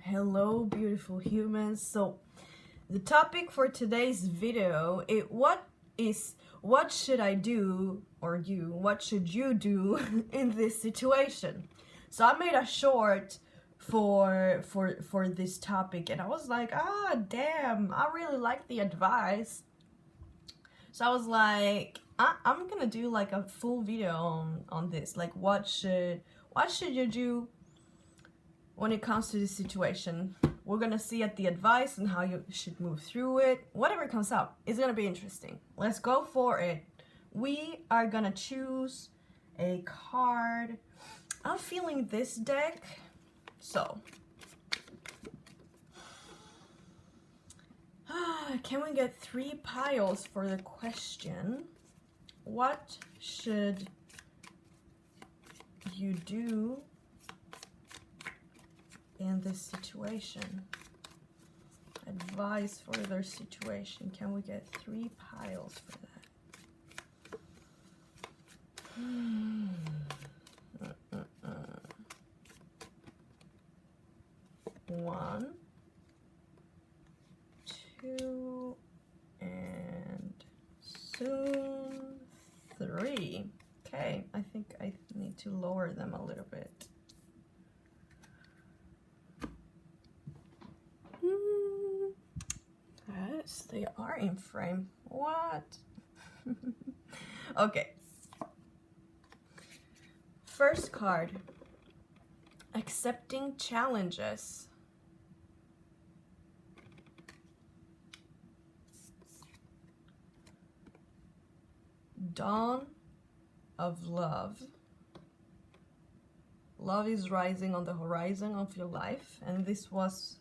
Hello, beautiful humans. So the topic for today's video is what should I do, or what should you do in this situation? So I made a short for this topic, and I was like, damn, I really like the advice. So I was like, I'm gonna do like a full video on this, like what should you do when it comes to this situation. We're gonna see at the advice and how you should move through it. Whatever comes up, it's gonna be interesting. Let's go for it. We are gonna choose a card. I'm feeling this deck, so can we get 3 piles for the question? What should you do in this situation? Advice for their situation. Can we get 3 piles for that? 1, 2, and soon 3. Okay, I think I need to lower them a little bit. Yes, they are in frame. What? Okay. First card. Accepting challenges. Dawn of love. Love is rising on the horizon of your life, and this was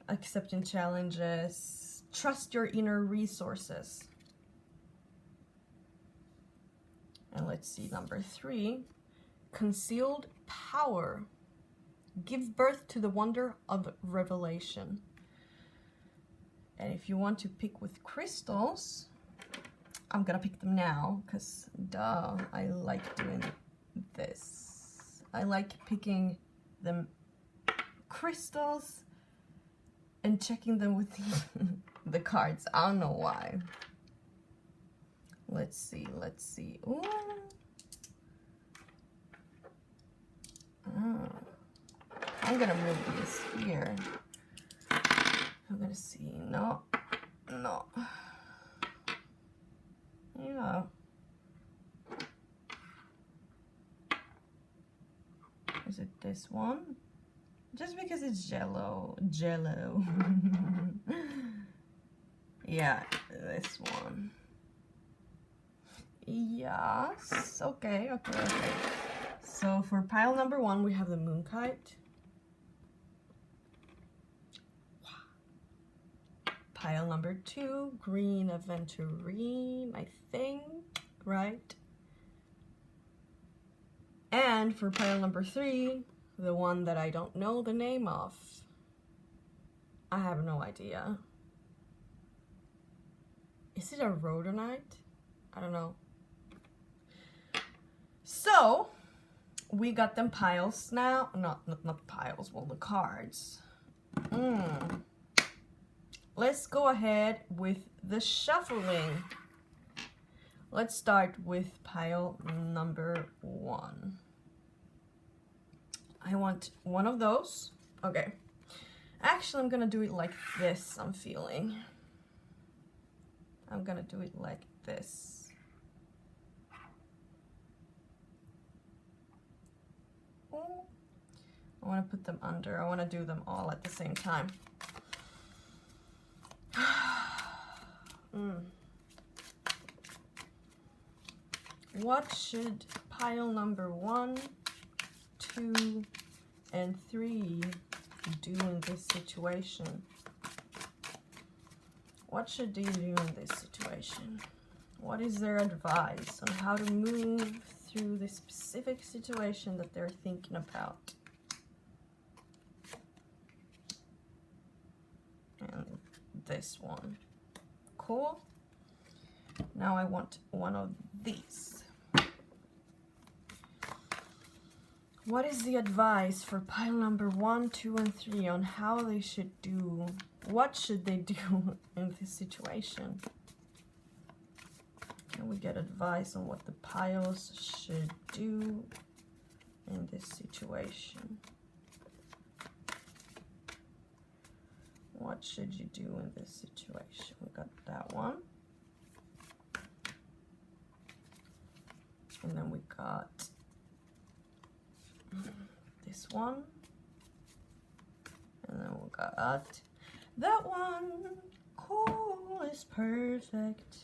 accepting challenges. Trust your inner resources. And let's see, number 3, concealed power. Give birth to the wonder of revelation. And if you want to pick with crystals, I'm gonna pick them now, because duh, I like doing this. I like picking the crystals and checking them with the cards. I don't know why. Let's see. Ooh. I'm gonna move this here. I'm gonna see. No. Yeah. Is it this one? Just because it's jello. Yeah, this one. Yes. Okay. So for pile number 1, we have the moon kite. Pile number 2, green aventurine, I think, right? And for pile number 3, the one that I don't know the name of. I have no idea. Is it a rhodonite? I don't know. So we got them piles now. Not piles, well, the cards. Let's go ahead with the shuffling. Let's start with pile number 1. I want one of those. Okay. Actually, I'm gonna do it like this, I'm feeling. I'm gonna do it like this. Oh. I wanna put them under. I wanna do them all at the same time. What should pile number 1, 2, and 3 do in this situation? What should they do in this situation? What is their advice on how to move through this specific situation that they're thinking about? And this one. Cool. Now I want one of these. What is the advice for pile number 1, 2, and 3 on how they should do? What should they do in this situation? Can we get advice on what the piles should do in this situation? What should you do in this situation? We got that one. And then we got this one. And then we got that one. Cool, is perfect.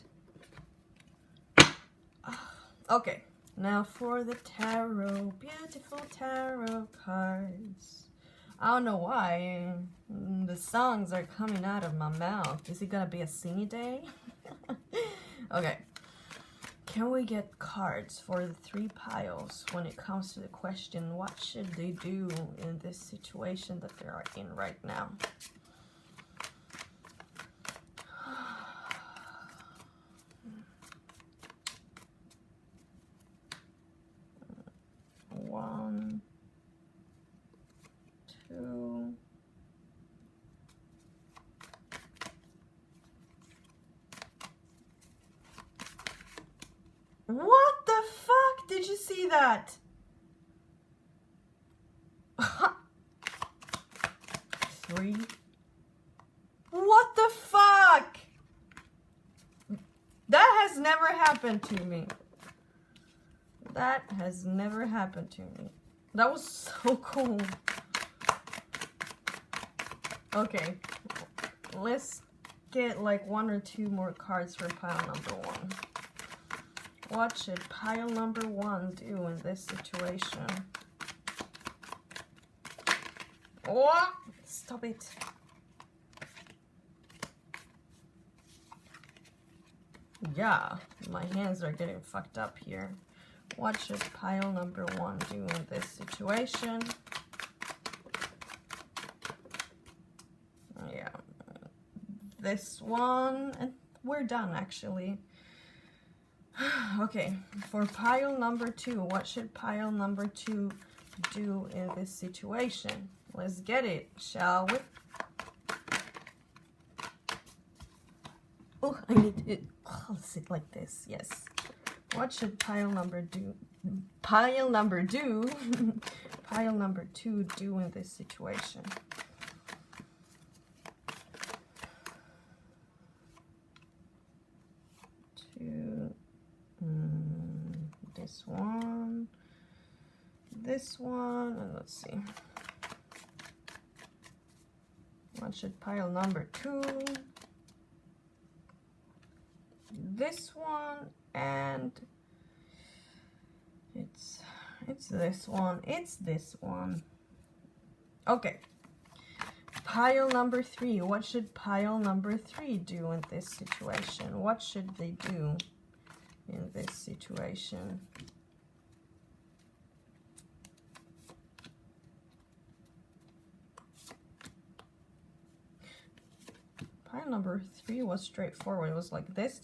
Okay, now for the tarot. Beautiful tarot cards. I don't know why the songs are coming out of my mouth. Is it gonna be a singy day? Okay. Can we get cards for the 3 piles when it comes to the question, what should they do in this situation that they are in right now? One, 2. What the fuck? Did you see that? 3. What the fuck? That has never happened to me. That has never happened to me. That was so cool. Okay. Let's get like 1 or 2 more cards for pile number 1. What should pile number 1 do in this situation? Oh, stop it. Yeah, my hands are getting fucked up here. What should pile number 1 do in this situation? Yeah, this one, and we're done actually. Okay, for pile number 2, what should pile number 2 do in this situation? Let's get it, shall we? Oh, I need to close it like this, yes. What should pile number 2 pile number 2 do in this situation? This one, and let's see. What should pile number 2? This one, and it's this one. It's this one. Okay. Pile number 3. What should pile number 3 do in this situation? What should they do in this situation? Pile number 3 was straightforward. It was like this.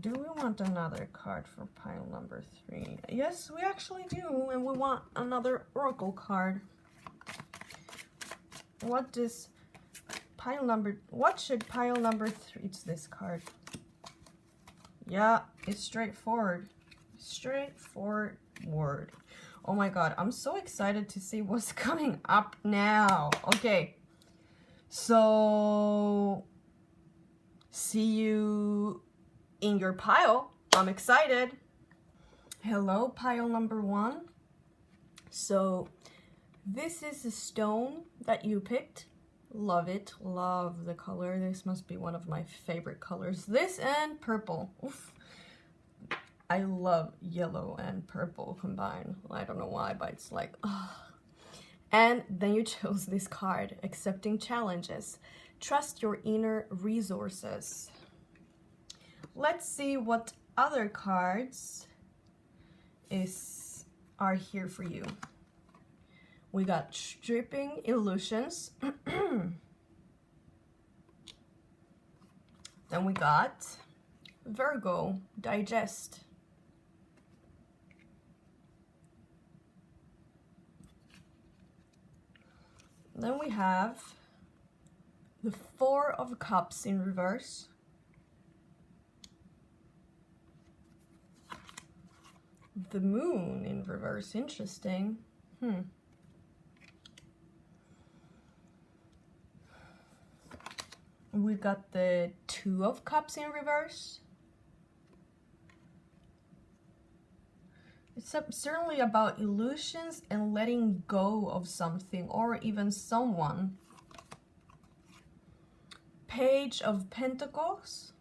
Do we want another card for pile number 3? Yes, we actually do, and we want another oracle card. What should pile number 3? It's this card. Yeah, it's straightforward. Straightforward. Oh my god, I'm so excited to see what's coming up now. Okay. So, see you in your pile. I'm excited. Hello, pile number 1. So, this is a stone that you picked. Love it. Love the color. This must be one of my favorite colors. This and purple. Oof. I love yellow and purple combined. I don't know why, but it's like, oh. And then you chose this card, accepting challenges. Trust your inner resources. Let's see what other cards are here for you. We got stripping illusions. Then we got Virgo, digest. Then we have the Four of Cups in reverse. The Moon in reverse, interesting. We got the Two of Cups in reverse. It's certainly about illusions and letting go of something or even someone. Page of Pentacles.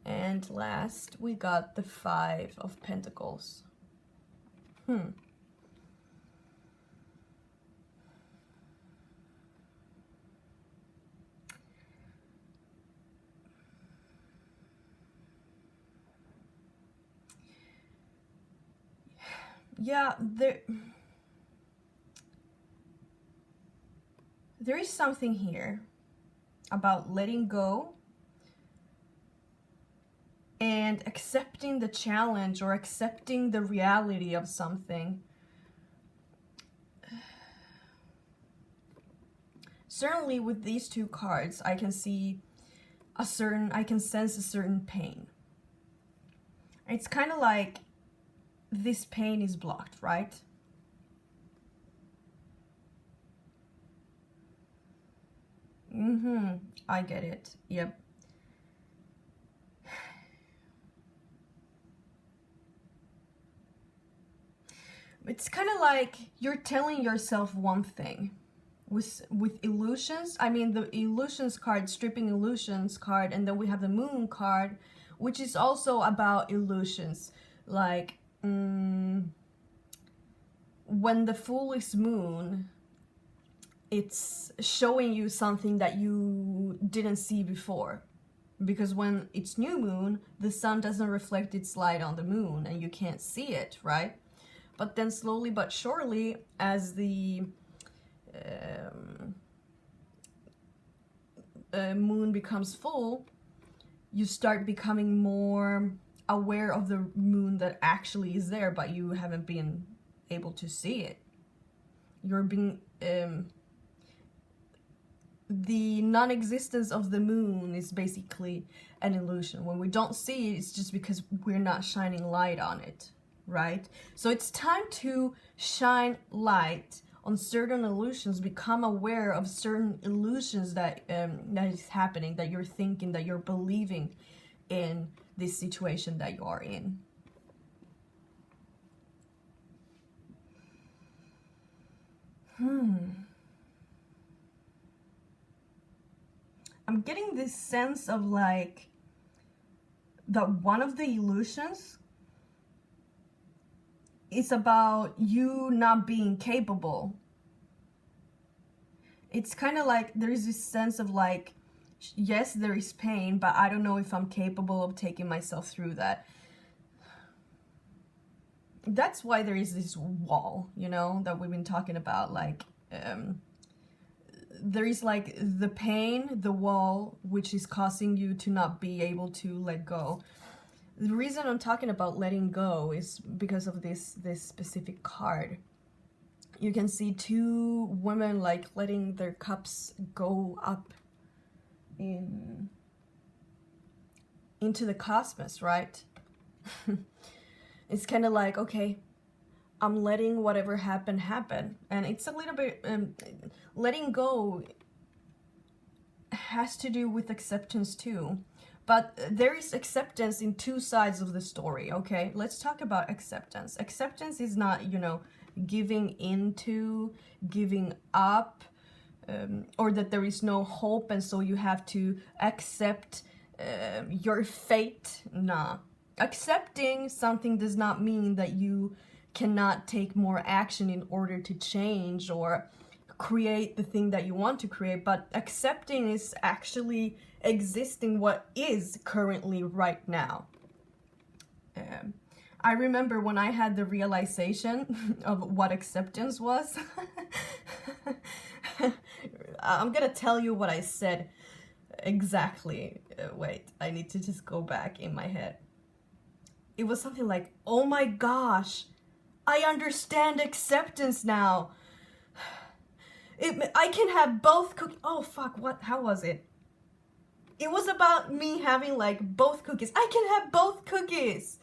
And last, we got the Five of Pentacles. Yeah, there is something here about letting go and accepting the challenge or accepting the reality of something. Certainly with these two cards, I can see I can sense a certain pain. It's kind of like this pain is blocked, right? I get it. Yep. It's kind of like you're telling yourself one thing. With illusions, I mean the illusions card, stripping illusions card, and then we have the Moon card, which is also about illusions. Like, when the full is moon, it's showing you something that you didn't see before. Because when it's new moon, the sun doesn't reflect its light on the moon and you can't see it, right? But then slowly but surely, as the moon becomes full, you start becoming more aware of the moon that actually is there, but you haven't been able to see it. You're being the non-existence of the moon is basically an illusion. When we don't see it, it's just because we're not shining light on it, right? So it's time to shine light on certain illusions, become aware of certain illusions that that is happening, that you're thinking, that you're believing in this situation that you are in. I'm getting this sense of like that one of the illusions is about you not being capable. It's kind of like there's this sense of like, yes, there is pain, but I don't know if I'm capable of taking myself through that. That's why there is this wall, you know, that we've been talking about. Like, there is like the pain, the wall, which is causing you to not be able to let go. The reason I'm talking about letting go is because of this specific card. You can see two women like letting their cups go up into the cosmos, right? It's kind of like, okay, I'm letting whatever happen. And it's a little bit, letting go has to do with acceptance too. But there is acceptance in two sides of the story, okay? Let's talk about acceptance. Acceptance is not, you know, giving into, giving up, or that there is no hope and so you have to accept your fate. Nah. Accepting something does not mean that you cannot take more action in order to change or create the thing that you want to create, but accepting is actually existing what is currently right now. I remember when I had the realization of what acceptance was. I'm gonna tell you what I said exactly. Wait, I need to just go back in my head. It was something like, oh my gosh, I understand acceptance now. I can have both cookies. Oh fuck, what? How was it? It was about me having like both cookies. I can have both cookies.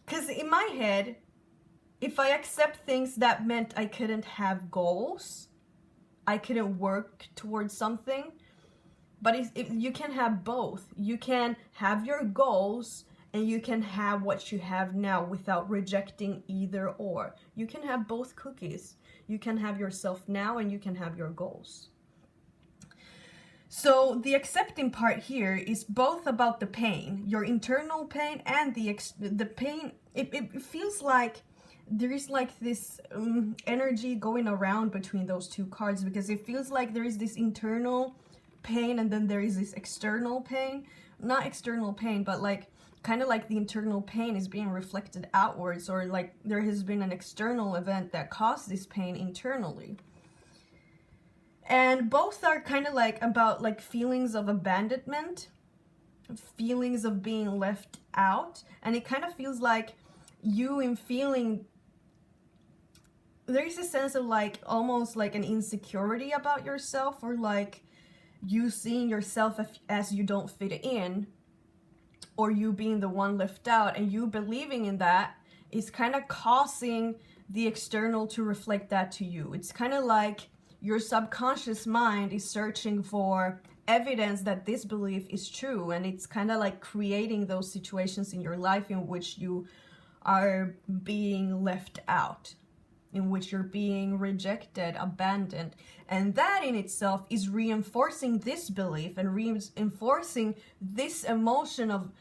Because in my head, if I accept things, that meant I couldn't have goals. I couldn't work towards something. But you can have both. You can have your goals and you can have what you have now without rejecting either or. You can have both cookies. You can have yourself now and you can have your goals. So the accepting part here is both about the pain, your internal pain and the pain. It feels like there is like this energy going around between those two cards, because it feels like there is this internal pain and then there is this external pain. Not external pain, but like kind of like the internal pain is being reflected outwards, or like there has been an external event that caused this pain internally. And both are kind of like about like feelings of abandonment, feelings of being left out. And it kind of feels like you in feeling, there is a sense of like almost like an insecurity about yourself, or like you seeing yourself as you don't fit in, or you being the one left out, and you believing in that is kind of causing the external to reflect that to you. It's kind of like your subconscious mind is searching for evidence that this belief is true, and it's kind of like creating those situations in your life in which you are being left out, in which you're being rejected, abandoned. And that in itself is reinforcing this belief and reinforcing this emotion of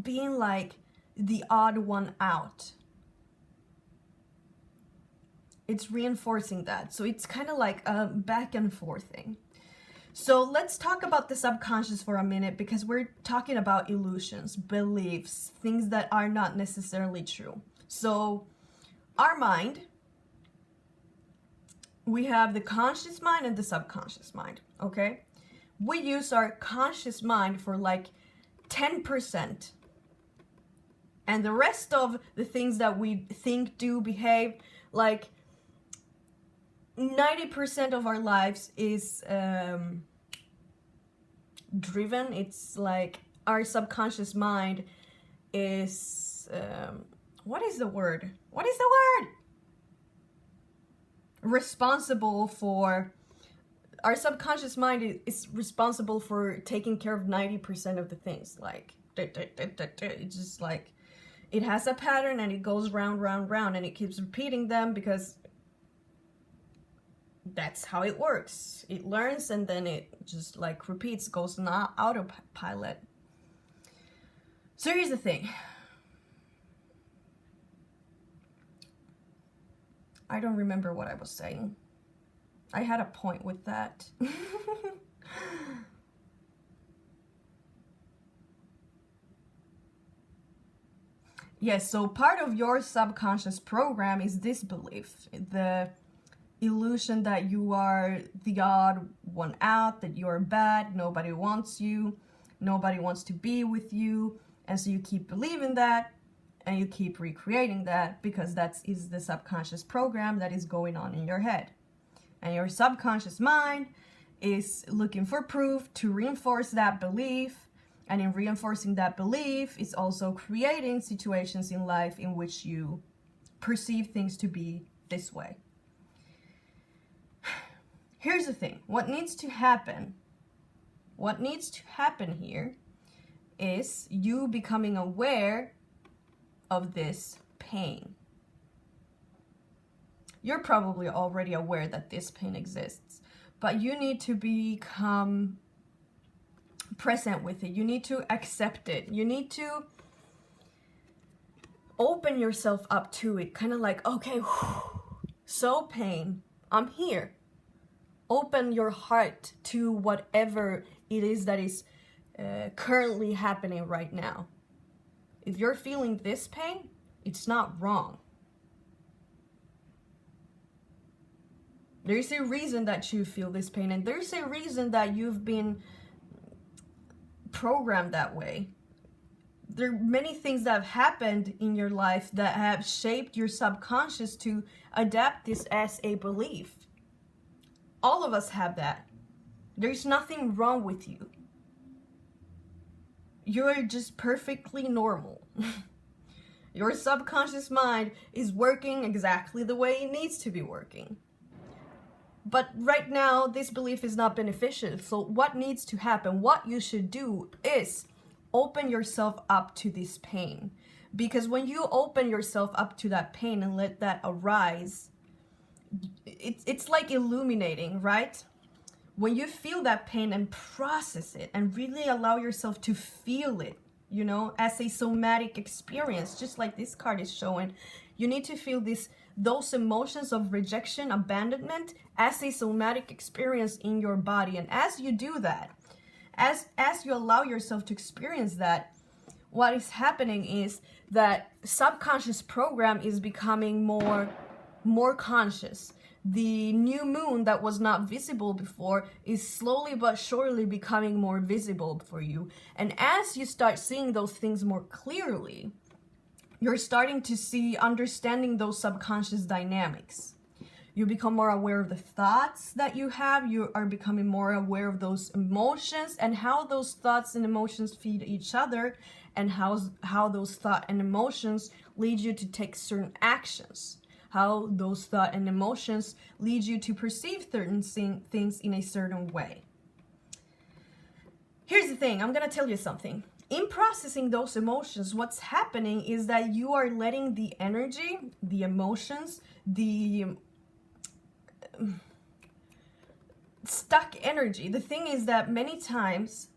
being like the odd one out. It's reinforcing that. So it's kind of like a back and forth thing. So let's talk about the subconscious for a minute, because we're talking about illusions, beliefs, things that are not necessarily true. So our mind, we have the conscious mind and the subconscious mind, okay? We use our conscious mind for like 10%. And the rest of the things that we think, do, behave, like 90% of our lives is driven. It's like our subconscious mind is what is the word? Responsible for, our subconscious mind is responsible for taking care of 90% of the things. Like it's just like it has a pattern and it goes round, and it keeps repeating them because that's how it works. It learns and then it just like repeats, goes on autopilot. So here's the thing. I don't remember what I was saying. I had a point with that. Yes, so part of your subconscious program is this belief, the illusion that you are the odd one out, that you're bad, nobody wants you, nobody wants to be with you, and so you keep believing that and you keep recreating that, because that is the subconscious program that is going on in your head. And your subconscious mind is looking for proof to reinforce that belief, and in reinforcing that belief is also creating situations in life in which you perceive things to be this way. Here's the thing. What needs to happen here is you becoming aware of this pain. You're probably already aware that this pain exists, but you need to become present with it. You need to accept it. You need to open yourself up to it. Kind of like, okay, so pain, I'm here. Open your heart to whatever it is that is currently happening right now. If you're feeling this pain, it's not wrong. There's a reason that you feel this pain, and there's a reason that you've been programmed that way. there are many things that have happened in your life that have shaped your subconscious to adapt this as a belief. All of us have that. There's nothing wrong with you. You're just perfectly normal. Your subconscious mind is working exactly the way it needs to be working. But right now, this belief is not beneficial. So what needs to happen, what you should do is open yourself up to this pain. Because when you open yourself up to that pain and let that arise, it's like illuminating, right? When you feel that pain and process it and really allow yourself to feel it, you know, as a somatic experience, just like this card is showing, you need to feel those emotions of rejection, abandonment as a somatic experience in your body. And as you do that, as you allow yourself to experience that, what is happening is that subconscious program is becoming more conscious. The new moon that was not visible before is slowly but surely becoming more visible for you. And as you start seeing those things more clearly, you're starting to understanding those subconscious dynamics. You become more aware of the thoughts that you have. You are becoming more aware of those emotions and how those thoughts and emotions feed each other, and how those thoughts and emotions lead you to take certain actions. How those thoughts and emotions lead you to perceive certain things in a certain way. Here's the thing, I'm gonna tell you something. In processing those emotions, what's happening is that you are letting the energy, the emotions, the stuck energy. The thing is that many times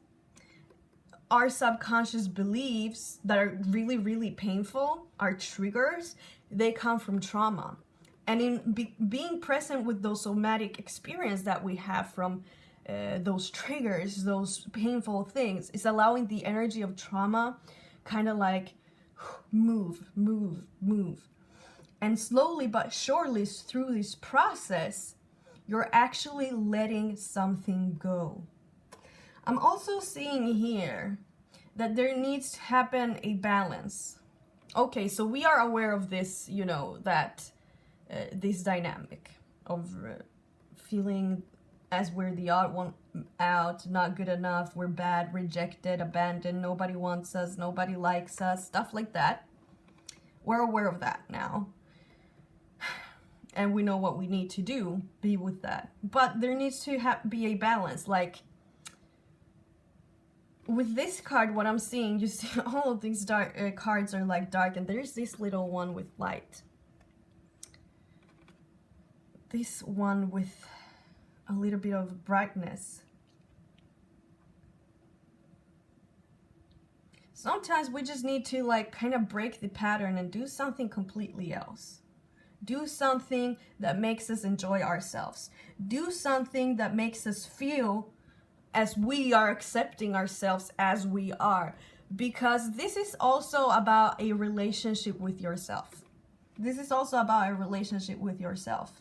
our subconscious beliefs that are really, really painful, our triggers, they come from trauma. And in being present with those somatic experience that we have from those triggers, those painful things, is allowing the energy of trauma kind of like move. And slowly but surely through this process, you're actually letting something go. I'm also seeing here that there needs to happen a balance. Okay, so we are aware of this, you know, that this dynamic of feeling as we're the odd one out, not good enough, we're bad, rejected, abandoned, nobody wants us, nobody likes us, stuff like that. We're aware of that now. And we know what we need to do, be with that. But there needs to be a balance. Like, with this card, what I'm seeing, you see all of these dark cards are like dark, and there's this little one with light. This one with a little bit of brightness. Sometimes we just need to like kind of break the pattern and do something completely else. Do something that makes us enjoy ourselves. Do something that makes us feel as we are accepting ourselves as we are. Because this is also about a relationship with yourself. This is also about a relationship with yourself.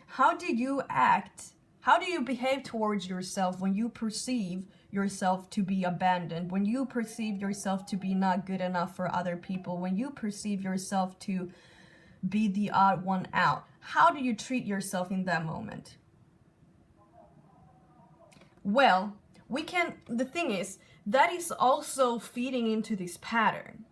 How do you act? How do you behave towards yourself when you perceive yourself to be abandoned? When you perceive yourself to be not good enough for other people? When you perceive yourself to be the odd one out? How do you treat yourself in that moment? Well, the thing is, that is also feeding into this pattern.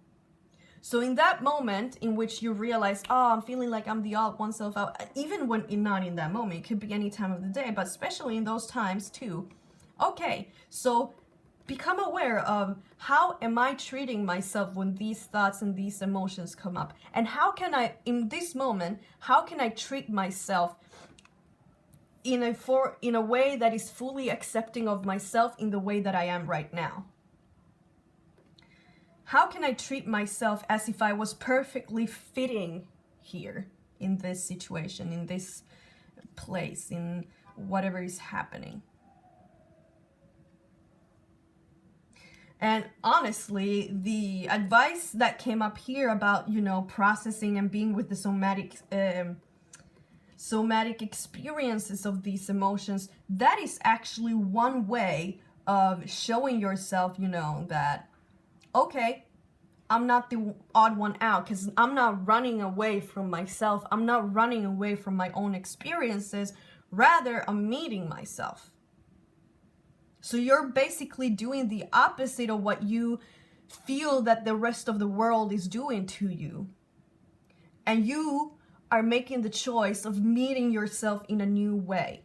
So in that moment in which you realize, oh, I'm feeling like I'm the odd one self out, even when not in that moment, it could be any time of the day, but especially in those times too. Okay, so become aware of how am I treating myself when these thoughts and these emotions come up? And how can I, in this moment, how can I treat myself in a way that is fully accepting of myself in the way that I am right now? How can I treat myself as if I was perfectly fitting here in this situation, in this place, in whatever is happening? And honestly, the advice that came up here about, you know, processing and being with the somatic experiences of these emotions, that is actually one way of showing yourself, you know, that, okay, I'm not the odd one out, because I'm not running away from myself. I'm not running away from my own experiences. Rather, I'm meeting myself. So you're basically doing the opposite of what you feel that the rest of the world is doing to you. And you are making the choice of meeting yourself in a new way.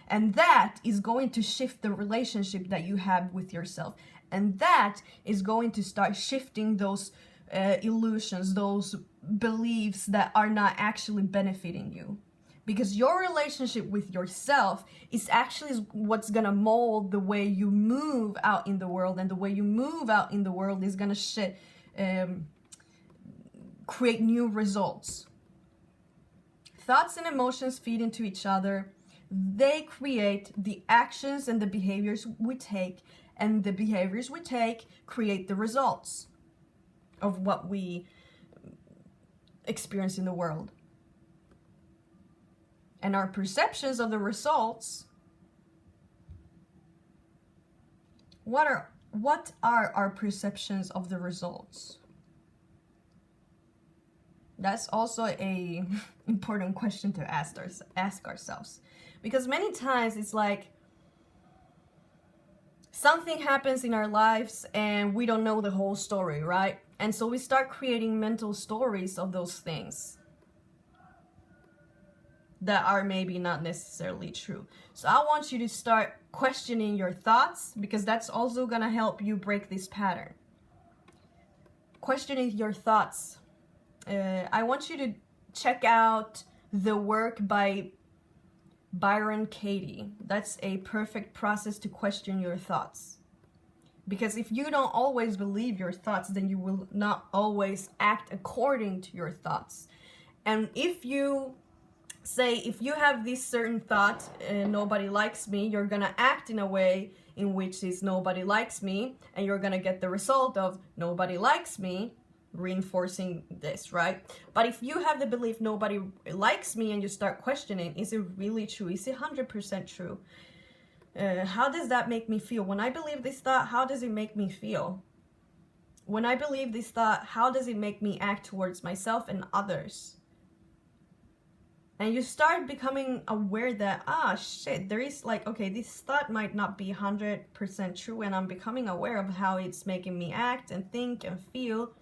And that is going to shift the relationship that you have with yourself. And that is going to start shifting those illusions, those beliefs that are not actually benefiting you. Because your relationship with yourself is actually what's going to mold the way you move out in the world. And the way you move out in the world is going to create new results. Thoughts and emotions feed into each other. They create the actions and the behaviors we take. And the behaviors we take create the results of what we experience in the world. And our perceptions of the results, what are our perceptions of the results? That's also a important question to ask ourselves. Because many times it's like something happens in our lives and we don't know the whole story, right? And so we start creating mental stories of those things that are maybe not necessarily true. So I want you to start questioning your thoughts, because that's also going to help you break this pattern. Questioning your thoughts. I want you to check out the work by Byron Katie. That's a perfect process to question your thoughts. Because if you don't always believe your thoughts, then you will not always act according to your thoughts. And if you have this certain thought, nobody likes me, you're gonna act in a way in which is nobody likes me, and you're gonna get the result of nobody likes me, reinforcing this, right? But if you have the belief nobody likes me and you start questioning, is it really true? Is it 100% true? How does that make me feel? When I believe this thought, how does it make me feel? When I believe this thought, how does it make me act towards myself and others? And you start becoming aware that, shit, there is like, okay, this thought might not be 100% true, and I'm becoming aware of how it's making me act and think and feel.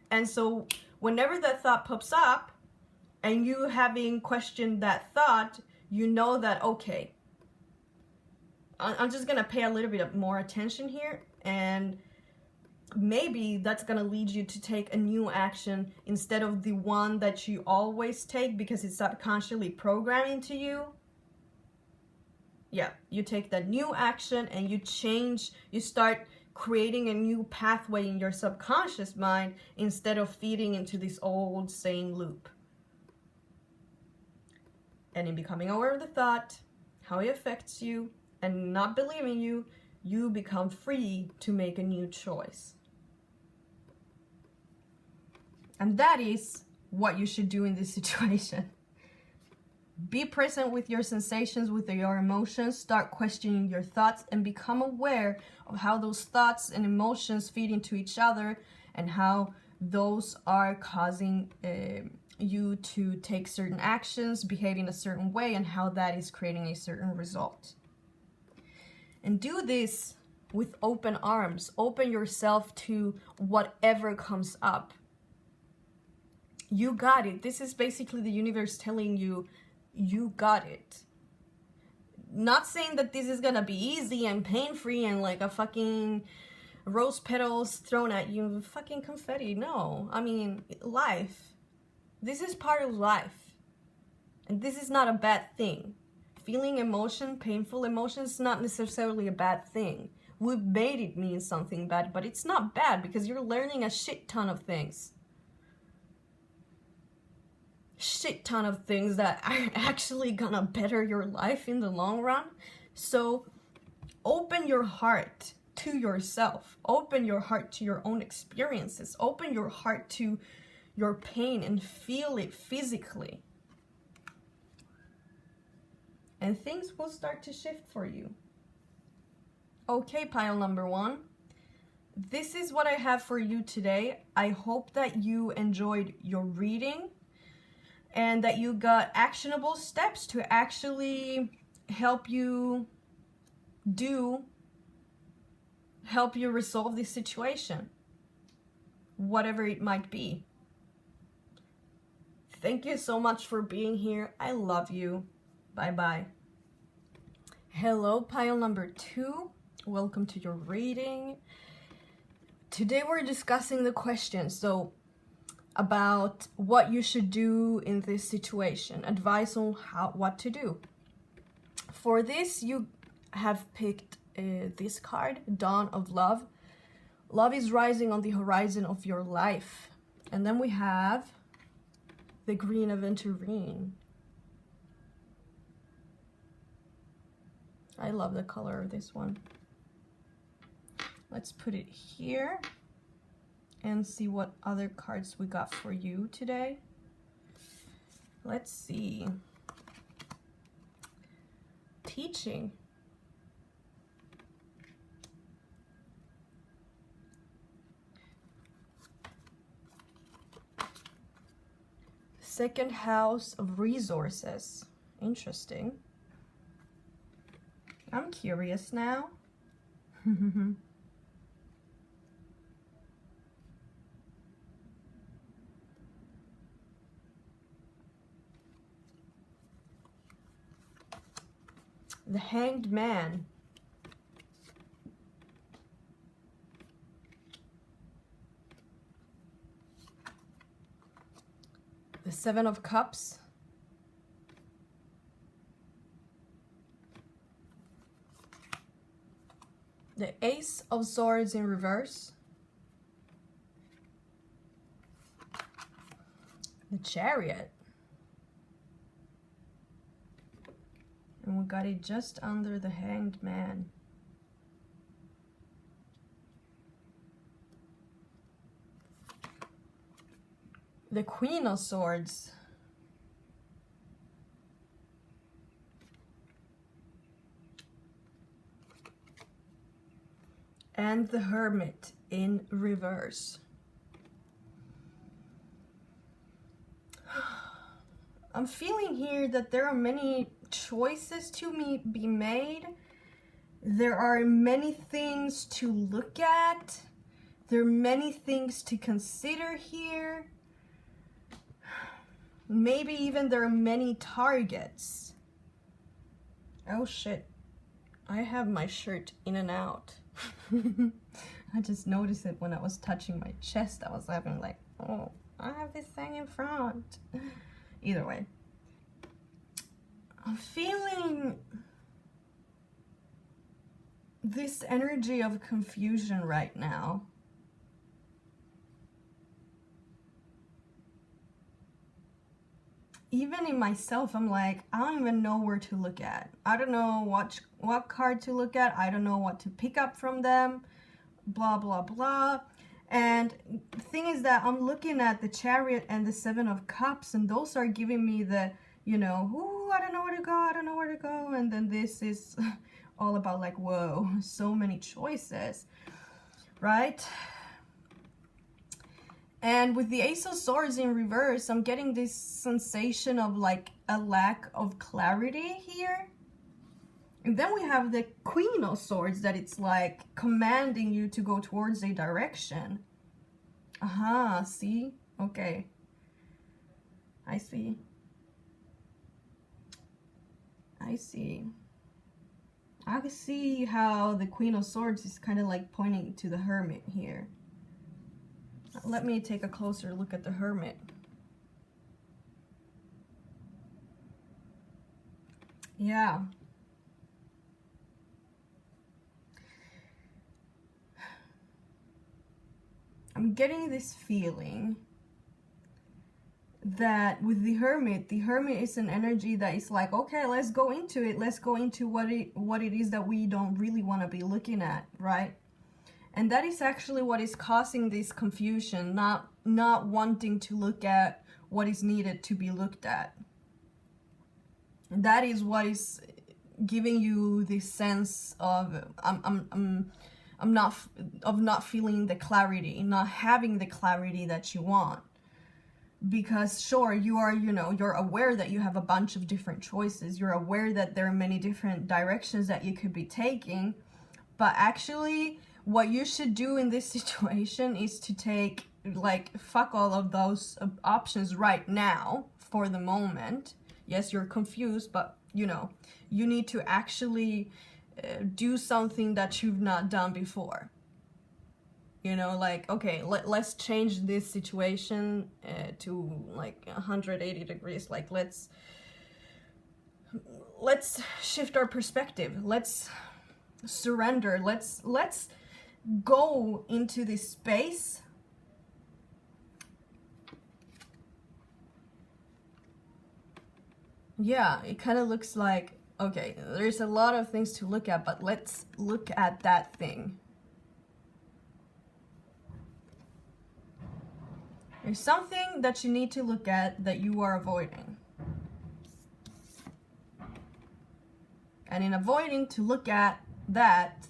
And so whenever that thought pops up and you having questioned that thought, you know that, okay, I'm just going to pay a little bit more attention here, and maybe that's going to lead you to take a new action instead of the one that you always take because it's subconsciously programmed into you. Yeah, you take that new action and you start creating a new pathway in your subconscious mind instead of feeding into this old same loop. And in becoming aware of the thought, how it affects you, and not believing you, you become free to make a new choice. And that is what you should do in this situation. Be present with your sensations, with your emotions. Start questioning your thoughts and become aware of how those thoughts and emotions feed into each other and how those are causing you to take certain actions, behave in a certain way, and how that is creating a certain result. And do this with open arms. Open yourself to whatever comes up. You got it. This is basically the universe telling you, you got it. Not saying that this is gonna be easy and pain-free and like a fucking rose petals thrown at you, fucking confetti. No, I mean, life. This is part of life. And this is not a bad thing. Feeling emotion, painful emotions, is not necessarily a bad thing. We've made it mean something bad, but it's not bad because you're learning a shit ton of things. Shit ton of things that are actually gonna better your life in the long run. So open your heart to yourself. Open your heart to your own experiences. Open your heart to your pain and feel it physically. And things will start to shift for you. Okay, pile number one. this is what I have for you today. I hope that you enjoyed your reading and that you got actionable steps to actually help you resolve this situation, whatever it might be. Thank you so much for being here. I love you. Bye-bye. Hello, pile number 2. Welcome to your reading. Today we're discussing the questions, so about what you should do in this situation, advice on what to do. For this, you have picked this card, Dawn of Love. Love is rising on the horizon of your life. And then we have the Green Aventurine. I love the color of this one. Let's put it here and see what other cards we got for you today. Let's see. Teaching. Second house of resources. Interesting. I'm curious now. The Hanged Man. The Seven of Cups. The Ace of Swords in reverse. The Chariot. And we got it just under the Hanged Man. The Queen of Swords. And the Hermit in reverse. I'm feeling here that there are many choices to be made. There are many things to look at. There are many things to consider here. Maybe even there are many targets. Oh shit. I have my shirt in and out. I just noticed it when I was touching my chest. I was having like, oh, I have this thing in front. Either way. I'm feeling this energy of confusion right now. Even in myself, I'm like, I don't even know where to look at. I don't know what card to look at. I don't know what to pick up from them. Blah, blah, blah. And the thing is that I'm looking at the Chariot and the Seven of Cups, and those are giving me the, you know, ooh, I don't know where to go, I don't know where to go. And then this is all about like, whoa, so many choices, right? And with the Ace of Swords in reverse, I'm getting this sensation of like a lack of clarity here. And then we have the Queen of Swords that it's like commanding you to go towards a direction. Aha, see? Okay. I see. I see. I can see how the Queen of Swords is kind of like pointing to the Hermit here. Let me take a closer look at the Hermit. Yeah. I'm getting this feeling that with the Hermit is an energy that is like, okay, let's go into it. Let's go into what it is that we don't really want to be looking at, right? And that is actually what is causing this confusion, not wanting to look at what is needed to be looked at. And that is what is giving you this sense of I'm of not feeling the clarity, not having the clarity that you want. Because sure, you are, you're aware that you have a bunch of different choices. You're aware that there are many different directions that you could be taking. But actually, what you should do in this situation is to take, like, fuck all of those options right now for the moment. Yes, you're confused, but, you need to actually do something that you've not done before. Like, okay, let's change this situation to like 180 degrees. Like, let's shift our perspective. Let's surrender. Let's go into this space yeah, it kind of looks like, okay, there's a lot of things to look at, but let's look at that thing. There's something that you need to look at that you are avoiding. And in avoiding to look at that,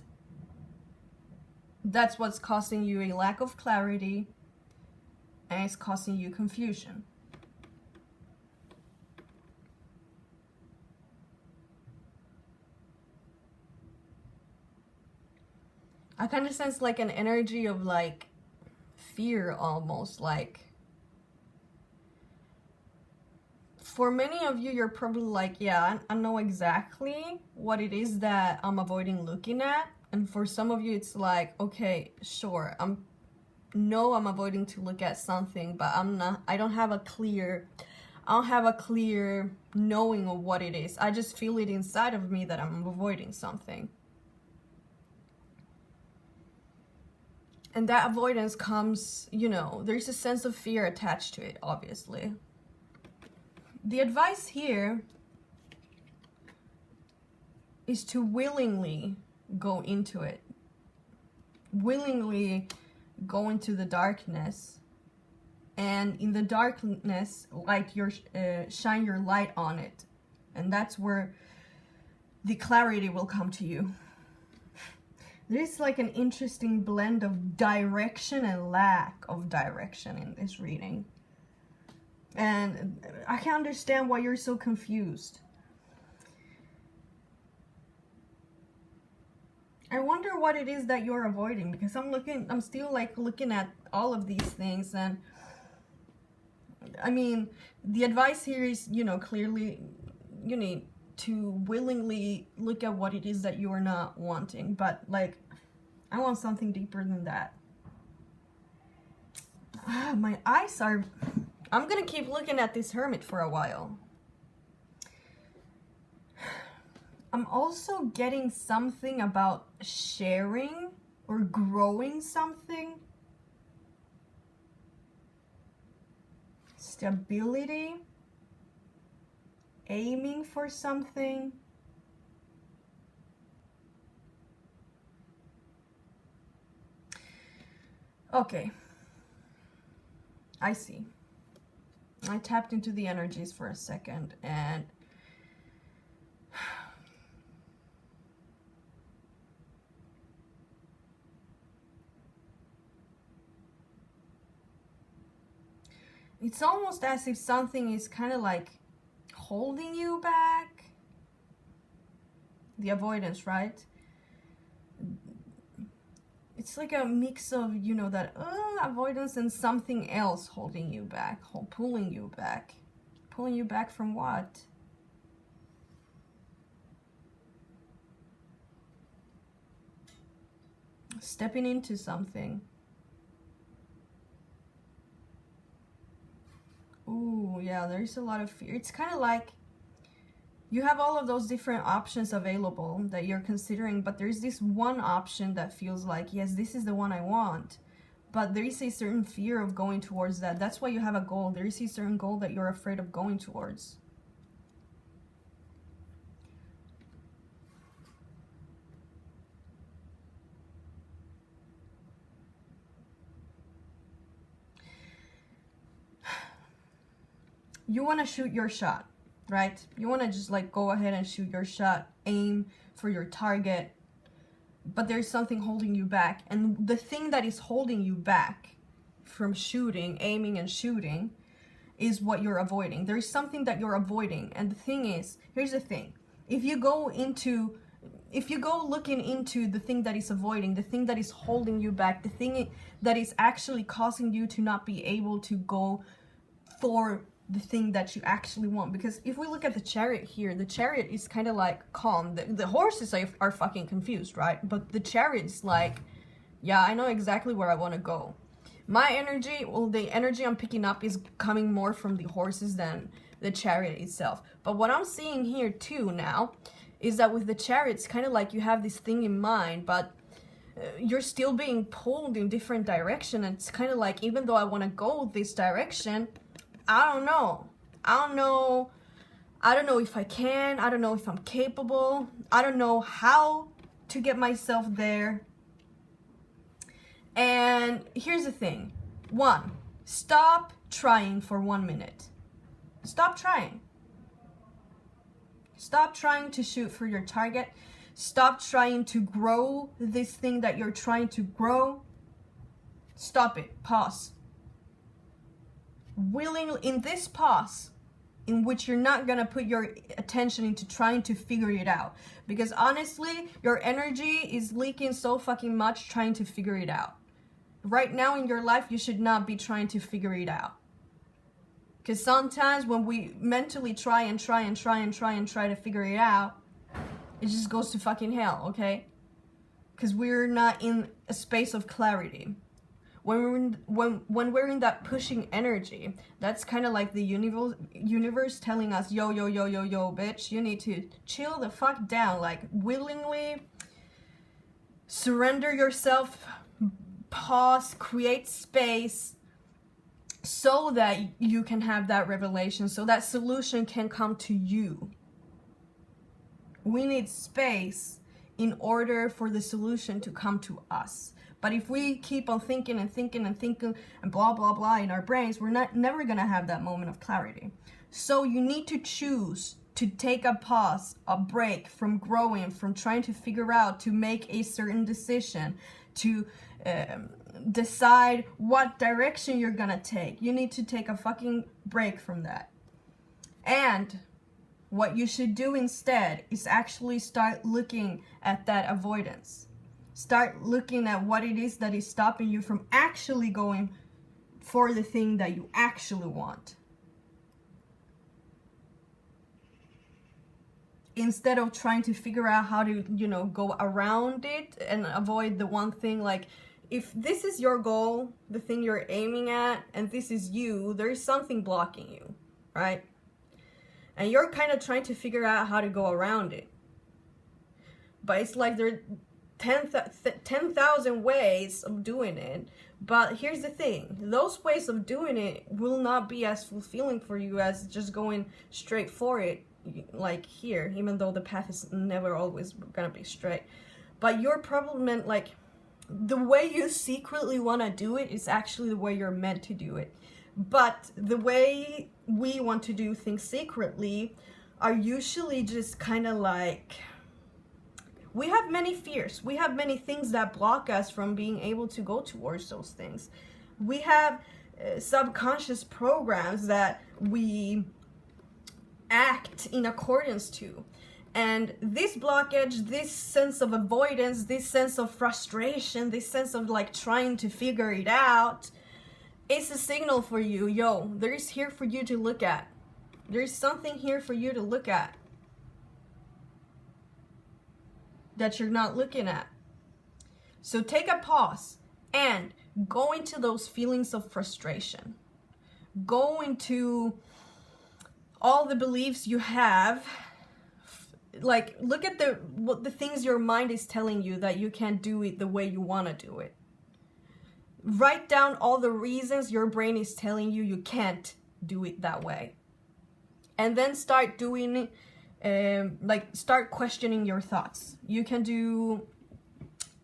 that's what's causing you a lack of clarity, and it's causing you confusion. I kind of sense like an energy of like fear almost, like for many of you, you're probably like, yeah, I know exactly what it is that I'm avoiding looking at. And for some of you, it's like, okay, sure, I'm avoiding to look at something, but I don't have a clear knowing of what it is. I just feel it inside of me that I'm avoiding something. And that avoidance comes, there's a sense of fear attached to it, obviously. The advice here is to willingly go into it. Willingly go into the darkness. And in the darkness, shine your light on it. And that's where the clarity will come to you. There's like an interesting blend of direction and lack of direction in this reading. And I can understand why you're so confused. I wonder what it is that you're avoiding, because I'm still like looking at all of these things, and I mean, the advice here is, clearly you need to willingly look at what it is that you are not wanting, but like, I want something deeper than that. My eyes are... I'm gonna keep looking at this hermit for a while. I'm also getting something about sharing or growing something. Stability. Aiming for something. Okay. I see. I tapped into the energies for a second, and it's almost as if something is kind of like holding you back. The avoidance, right? It's like a mix of, that avoidance and something else holding you back, pulling you back. Pulling you back from what? Stepping into something. Ooh, yeah, there's a lot of fear. It's kind of like you have all of those different options available that you're considering, but there's this one option that feels like, yes, this is the one I want. But there is a certain fear of going towards that. That's why you have a goal. There is a certain goal that you're afraid of going towards. You want to shoot your shot, right? You want to just like go ahead and shoot your shot, aim for your target, but there's something holding you back. And the thing that is holding you back from shooting, aiming and shooting, is what you're avoiding. There is something that you're avoiding. And the thing is, here's the thing. If you go looking into the thing that is avoiding, the thing that is holding you back, the thing that is actually causing you to not be able to go for the thing that you actually want. Because if we look at the Chariot here, the Chariot is kind of like calm. The horses are fucking confused, right? But the Chariot is like, yeah, I know exactly where I want to go. My energy, well, the energy I'm picking up is coming more from the horses than the Chariot itself. But what I'm seeing here too now is that with the Chariot, it's kind of like you have this thing in mind, but you're still being pulled in different direction. And it's kind of like, even though I want to go this direction, I don't know if I can, I don't know if I'm capable, I don't know how to get myself there. And here's the thing. 1, stop trying for 1 minute. Stop trying. Stop trying to shoot for your target. Stop trying to grow this thing that you're trying to grow. Stop it. Pause. Willingly, in this pause, in which you're not gonna put your attention into trying to figure it out. Because honestly, your energy is leaking so fucking much trying to figure it out. Right now in your life, you should not be trying to figure it out. Because sometimes when we mentally try to figure it out, it just goes to fucking hell, okay? Because we're not in a space of clarity. When we're in that pushing energy, that's kind of like the universe telling us, yo, bitch, you need to chill the fuck down. Like, willingly surrender yourself, pause, create space, so that you can have that revelation, so that solution can come to you. We need space in order for the solution to come to us. But if we keep on thinking and blah, blah, blah in our brains, we're never gonna have that moment of clarity. So you need to choose to take a pause, a break from growing, from trying to figure out, to make a certain decision, to decide what direction you're gonna take. You need to take a fucking break from that. And what you should do instead is actually start looking at that avoidance. Start looking at what it is that is stopping you from actually going for the thing that you actually want. Instead of trying to figure out how to, go around it and avoid the one thing. Like, if this is your goal, the thing you're aiming at, and this is you, there is something blocking you, right? And you're kind of trying to figure out how to go around it. But it's like there are 10,000 ways of doing it. But here's the thing. Those ways of doing it will not be as fulfilling for you as just going straight for it, like here, even though the path is never always gonna be straight. But your problem meant, like, the way you secretly want to do it is actually the way you're meant to do it. But the way we want to do things secretly are usually just kind of like, we have many fears. We have many things that block us from being able to go towards those things. We have subconscious programs that we act in accordance to. And this blockage, this sense of avoidance, this sense of frustration, this sense of like trying to figure it out, it's a signal for you. Yo, there is here for you to look at. There's something here for you to look at that you're not looking at. So take a pause and go into those feelings of frustration. Go into all the beliefs you have. Like, look at the things your mind is telling you that you can't do it the way you want to do it. Write down all the reasons your brain is telling you can't do it that way. And then start doing start questioning your thoughts. You can do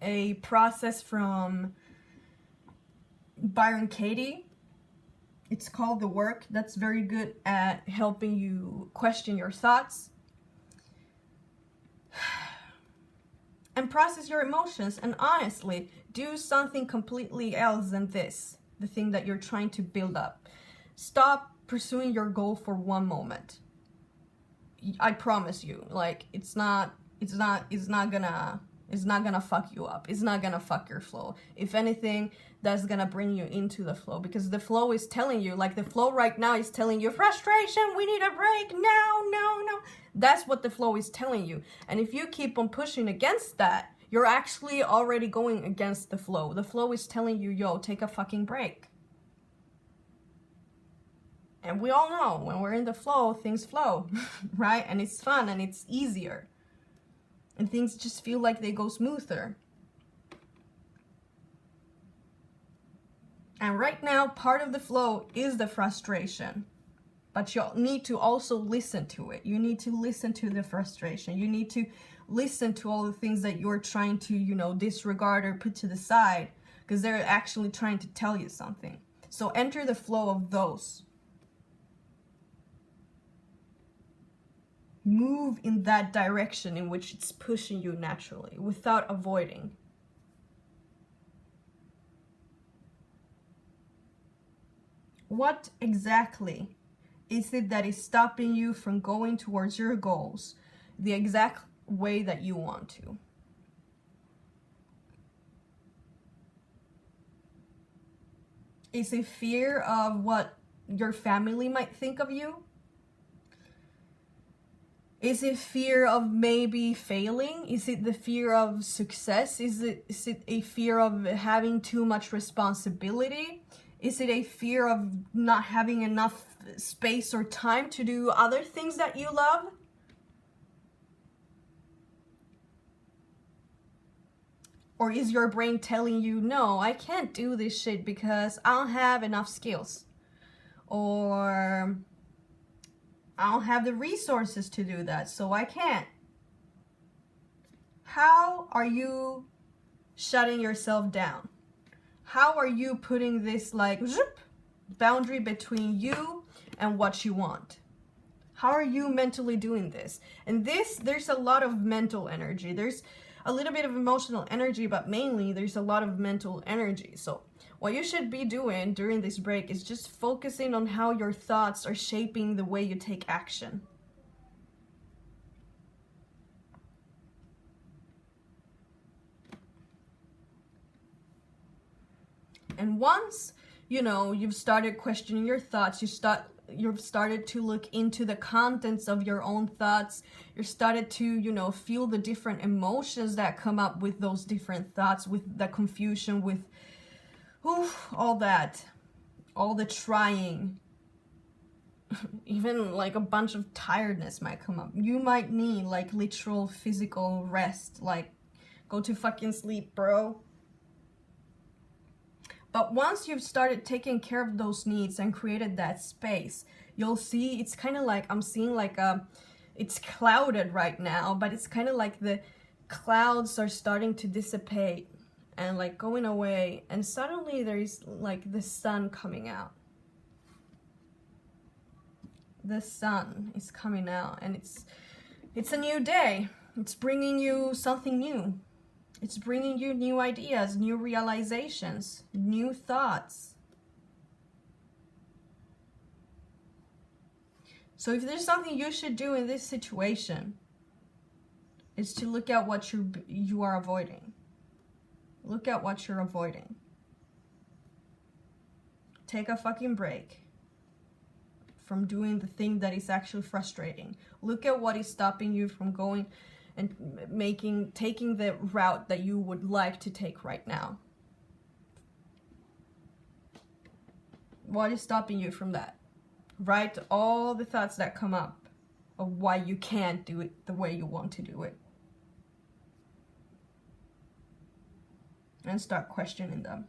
a process from Byron Katie. It's called The Work. That's very good at helping you question your thoughts. and process your emotions, and honestly, do something completely else than this, the thing that you're trying to build up. Stop pursuing your goal for one moment. I promise you, like, it's not gonna fuck you up. It's not gonna fuck your flow. If anything, that's gonna bring you into the flow, because the flow is telling you, like, the flow right now is telling you, frustration, we need a break now, no. That's what the flow is telling you. And if you keep on pushing against that, you're actually already going against the flow. The flow is telling you, yo, take a fucking break. And we all know when we're in the flow, things flow, right? And it's fun and it's easier. And things just feel like they go smoother. And right now, part of the flow is the frustration. But you need to also listen to it. You need to listen to the frustration. You need to listen to all the things that you're trying to, you know, disregard or put to the side, because they're actually trying to tell you something. So enter the flow of those. Move in that direction in which it's pushing you naturally, without avoiding. What exactly is it that is stopping you from going towards your goals the exact way that you want to? Is it fear of what your family might think of you? Is it fear of maybe failing? Is it the fear of success? Is it a fear of having too much responsibility? Is it a fear of not having enough space or time to do other things that you love? Or is your brain telling you, no, I can't do this shit because I don't have enough skills? Or I don't have the resources to do that, so I can't. How are you shutting yourself down? How are you putting this, like, boundary between you and what you want? How are you mentally doing this? And there's a lot of mental energy. There's a little bit of emotional energy, but mainly there's a lot of mental energy. So what you should be doing during this break is just focusing on how your thoughts are shaping the way you take action. And once, you know, you've started questioning your thoughts, you've started to look into the contents of your own thoughts, you started to, you know, feel the different emotions that come up with those different thoughts, with the confusion, with all that, all the trying, even like a bunch of tiredness might come up. You might need like literal physical rest, like go to fucking sleep, bro. But once you've started taking care of those needs and created that space, you'll see it's kind of like, I'm seeing like it's clouded right now, but it's kind of like the clouds are starting to dissipate and like going away, and suddenly there's like the sun coming out. The sun is coming out, and it's a new day. It's bringing you something new. It's bringing you new ideas, new realizations, new thoughts. So if there's something you should do in this situation, it's to look at what you are avoiding. Look at what you're avoiding. Take a fucking break from doing the thing that is actually frustrating. Look at what is stopping you from going and taking the route that you would like to take right now. What is stopping you from that? Write all the thoughts that come up of why you can't do it the way you want to do it. And start questioning them.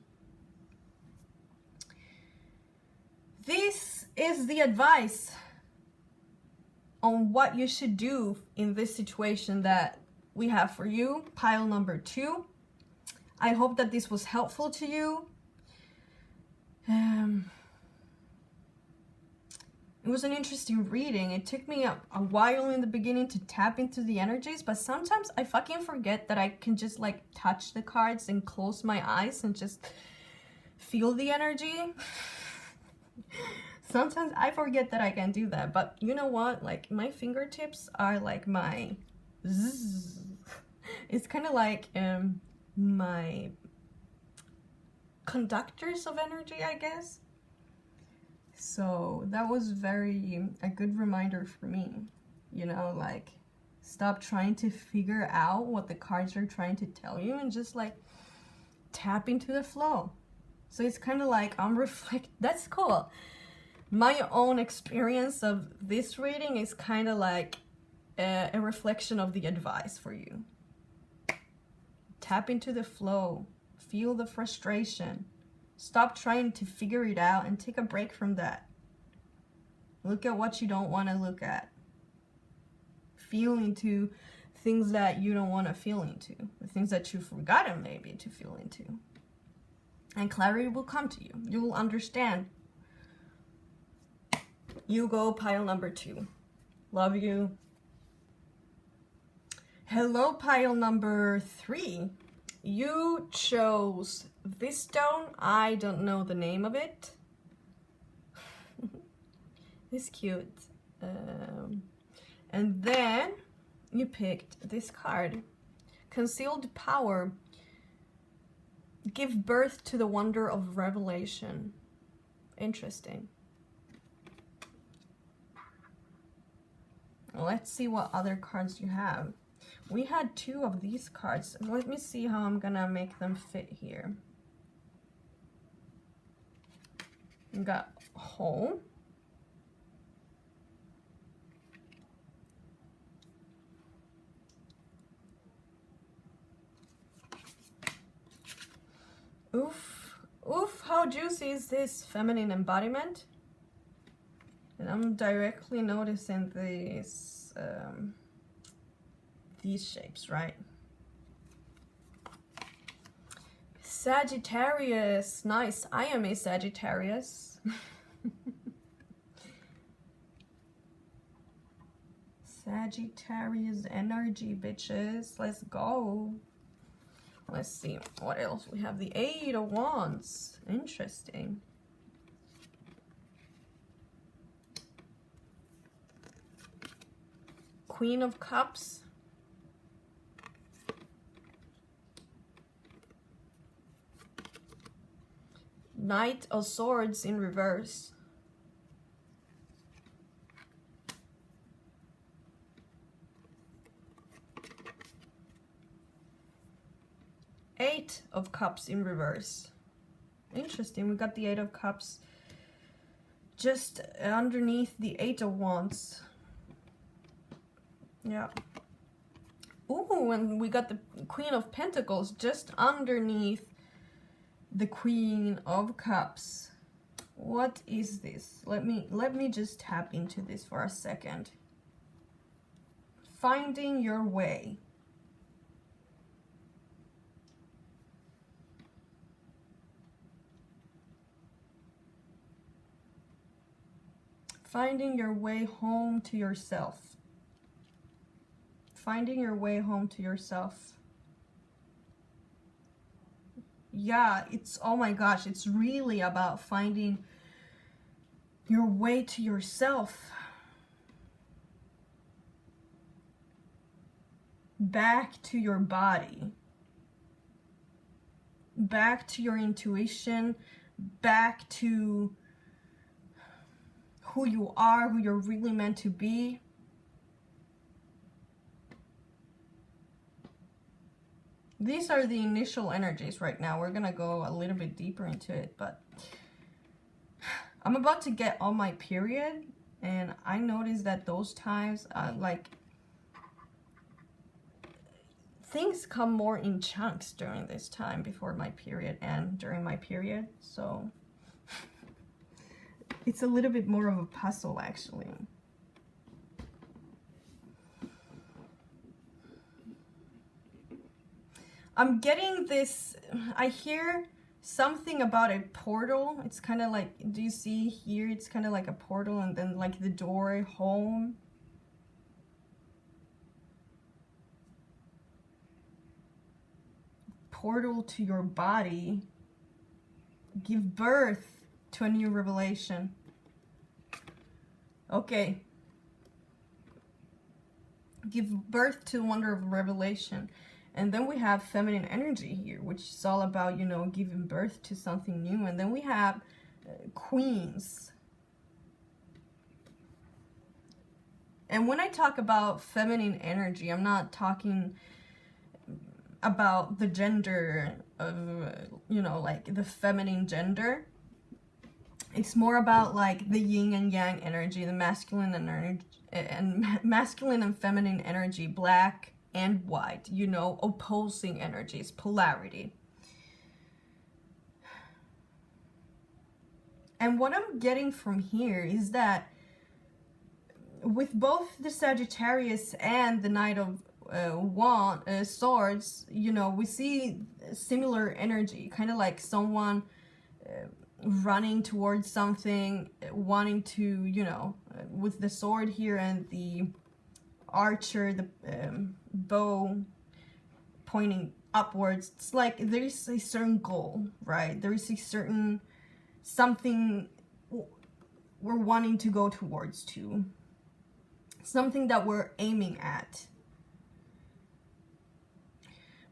This is the advice on what you should do in this situation that we have for you, pile number 2. I hope that this was helpful to you. it was an interesting reading. It took me a while in the beginning to tap into the energies, but sometimes I fucking forget that I can just like touch the cards and close my eyes and just feel the energy. Sometimes I forget that I can do that, but you know what? Like my fingertips are like my zzz. It's kind of like my conductors of energy, I guess. So that was a good reminder for me, you know, like stop trying to figure out what the cards are trying to tell you and just like tap into the flow. So it's kind of like that's cool. My own experience of this reading is kind of like a reflection of the advice for you. Tap into the flow, feel the frustration, stop trying to figure it out and take a break from that. Look at what you don't want to look at. Feel into things that you don't want to feel into, the things that you've forgotten maybe to feel into. And clarity will come to you. You will understand. You go pile number 2. Love you. Hello, pile number 3. You chose this stone. I don't know the name of it. It's cute. And then you picked this card. Concealed power. Give birth to the wonder of revelation. Interesting. Let's see what other cards you have. We had 2 of these cards. Let me see how I'm gonna make them fit here. We got home. Oof, oof, how juicy is this feminine embodiment? And I'm directly noticing these shapes, right? Sagittarius, nice. I am a Sagittarius. Sagittarius energy, bitches. Let's go. Let's see what else we have. The 8 of Wands. Interesting. Queen of Cups. Knight of Swords in reverse. Eight of Cups in reverse. Interesting, we got the 8 of Cups just underneath the 8 of Wands. Yeah. Ooh, and we got the Queen of Pentacles just underneath the Queen of Cups. What is this? Let me just tap into this for a second. Finding your way. Finding your way home to yourself. Finding your way home to yourself. Yeah, it's, oh my gosh, it's really about finding your way to yourself. Back to your body. Back to your intuition. Back to who you are, who you're really meant to be. These are the initial energies right now. We're gonna go a little bit deeper into it, but I'm about to get on my period, and I noticed that those times, like, things come more in chunks during this time before my period and during my period, so it's a little bit more of a puzzle, actually. I'm getting this, I hear something about a portal. It's kind of like, do you see here? It's kind of like a portal, and then like the door home. Portal to your body. Give birth to a new revelation. Okay. Give birth to the wonder of revelation. And then we have feminine energy here, which is all about, you know, giving birth to something new. And then we have queens. And when I talk about feminine energy, I'm not talking about the gender of, you know, like the feminine gender. It's more about like the yin and yang energy, the masculine and feminine energy, black and white, you know, opposing energies, polarity. And what I'm getting from here is that with both the Sagittarius and the Knight of Swords, you know, we see similar energy, kind of like someone running towards something, wanting to, you know, with the sword here and the archer, the bow pointing upwards. It's like there is a certain goal, right? There is a certain something we're wanting to go towards to, something that we're aiming at.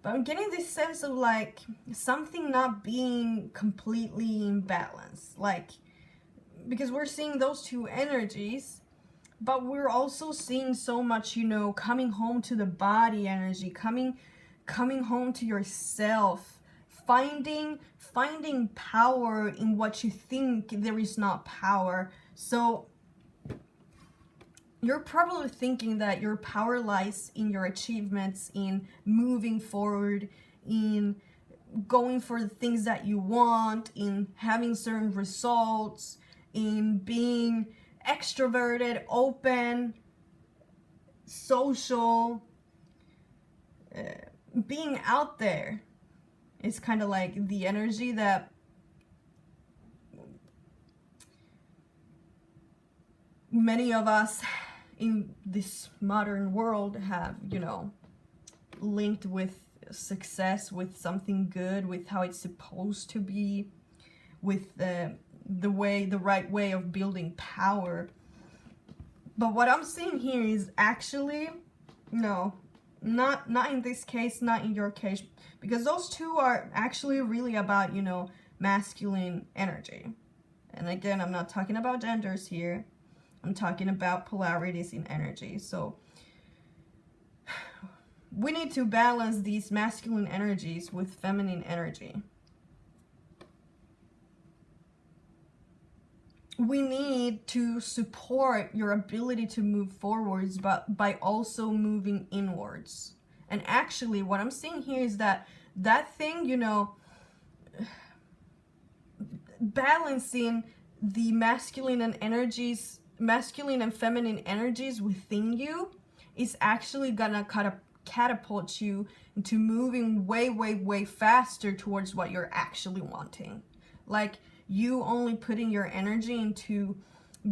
But I'm getting this sense of like something not being completely in balance, like, because we're seeing those two energies, but we're also seeing so much, you know, coming home to the body energy, coming home to yourself, finding power in what you think there is not power. So you're probably thinking that your power lies in your achievements, in moving forward, in going for the things that you want, in having certain results, in being extroverted, open, social, being out there. It's kind of like the energy that many of us in this modern world have, you know, linked with success, with something good, with how it's supposed to be, with the right way of building power. But what I'm seeing here is actually, no, not in this case, not in your case, because those two are actually really about, you know, masculine energy. And again, I'm not talking about genders here. I'm talking about polarities in energy. So we need to balance these masculine energies with feminine energy. We need to support your ability to move forwards, but by also moving inwards. And actually what I'm seeing here is that thing, you know, balancing the masculine and feminine energies within you is actually gonna catapult you into moving way faster towards what you're actually wanting. Like, you only putting your energy into